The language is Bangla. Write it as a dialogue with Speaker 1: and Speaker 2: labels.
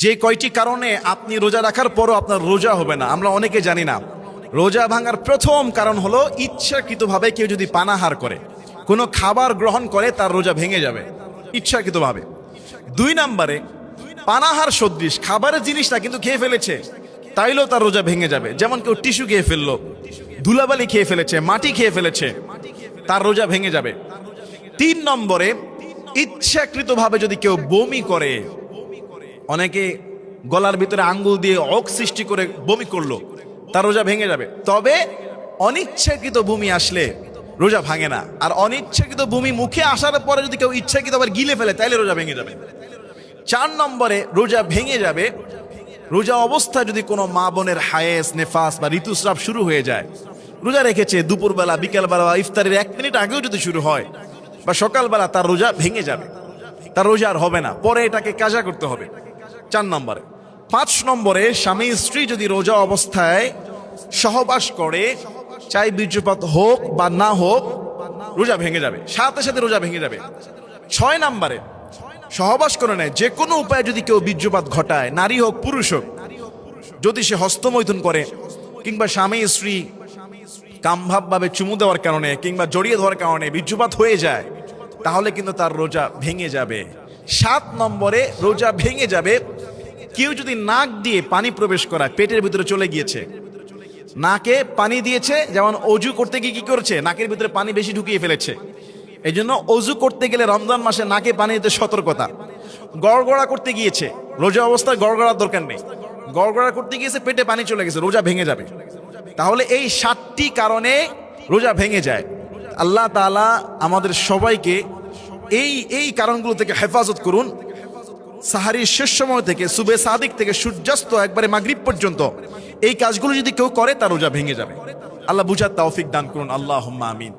Speaker 1: যে কয়টি কারণে আপনি রোজা রাখার পরও আপনার রোজা হবে না, আমরা অনেকে জানি না। রোজা ভাঙার প্রথম কারণ হলো ইচ্ছাকৃতভাবে কেউ যদি পানাহার করে, কোনো খাবার গ্রহণ করে, তার রোজা ভেঙে যাবে ইচ্ছাকৃতভাবে। 2 নম্বরে পানাহার সদৃশ খাবারের জিনিসটা কিন্তু খেয়ে ফেলেছে, তাইলেও তার রোজা ভেঙে যাবে। যেমন কেউ টিস্যু খেয়ে ফেললো, ধুলাবালি খেয়ে ফেলেছে, মাটি খেয়ে ফেলেছে, তার রোজা ভেঙে যাবে। 3 নম্বরে ইচ্ছাকৃতভাবে যদি কেউ বমি করে, অনেকে গলার ভিতরে আঙ্গুল দিয়ে অক সৃষ্টি করে বমি করলো, তার রোজা ভেঙে যাবে। তবে অনিচ্ছাকৃত বমি আসলে রোজা ভাঙে না। আর অনিচ্ছাকৃত বমি মুখে আসার পরে যদি কেউ ইচ্ছাকৃত আবার গিলে ফেলে, তাইলে রোজা ভেঙে যাবে। 4 নম্বরে রোজা ভেঙে যাবে রোজা অবস্থায় যদি কোনো মা বোনের হায়েস, নেফাস বা ঋতুস্রাব শুরু হয়ে যায়, রোজা রেখেছে, দুপুরবেলা, বিকেলবেলা, ইফতারের 1 মিনিট আগেও যদি শুরু হয় বা সকালবেলা, তার রোজা ভেঙে যাবে, তার রোজা আর হবে না, পরে এটাকে কাজা করতে হবে। 4 নম্বরে। 5 নম্বরে স্বামী স্ত্রী যদি রোজা অবস্থায় সহবাস করে, চাই বীর্যপাত হোক বা না হোক, রোজা ভেঙে যাবে, সাথে সাথে রোজা ভেঙে যাবে। 6 নম্বরে সহবাস করে নেয় যে কোনো উপায়ে যদি কেউ বীর্যপাত ঘটায়, নারী হোক পুরুষ হোক, যদি সে হস্তমৈথুন করে কিংবা স্বামী স্ত্রী কামভাবভাবে চুমু দেওয়ার কারণে কিংবা জড়িয়ে ধরার কারণে বীর্যপাত হয়ে যায়, তাহলে কিন্তু তার রোজা ভেঙে যাবে। 7 নম্বরে রোজা ভেঙে যাবে কেউ যদি নাক দিয়ে পানি প্রবেশ করায়, পেটের ভিতরে চলে গিয়েছে, নাকে পানি দিয়েছে, যেমন অজু করতে গিয়ে কি করেছে, নাকের ভিতরে পানি বেশি ঢুকিয়ে ফেলেছে। এই জন্য অজু করতে গেলে রমজান মাসে নাকে পানি দিতে সতর্কতা। গড়গড়া করতে গিয়েছে, রোজা অবস্থায় গড়গড়ার দরকার নেই, গড়গড়া করতে গিয়েছে, পেটে পানি চলে গেছে, রোজা ভেঙে যাবে। তাহলে এই 7টি কারণে রোজা ভেঙে যায়। আল্লাহ তাআলা আমাদের সবাইকে এই কারণগুলো থেকে হেফাজত করুন। সাহারির শেষ সময় থেকে, সুবে সাদিক থেকে সূর্যাস্ত একবারে মাগরিব পর্যন্ত এই কাজগুলো যদি কেউ করে, তার রোজা ভেঙে যাবে। আল্লাহ বুঝার তৌফিক দান করুন। আল্লাহুম্মা আমিন।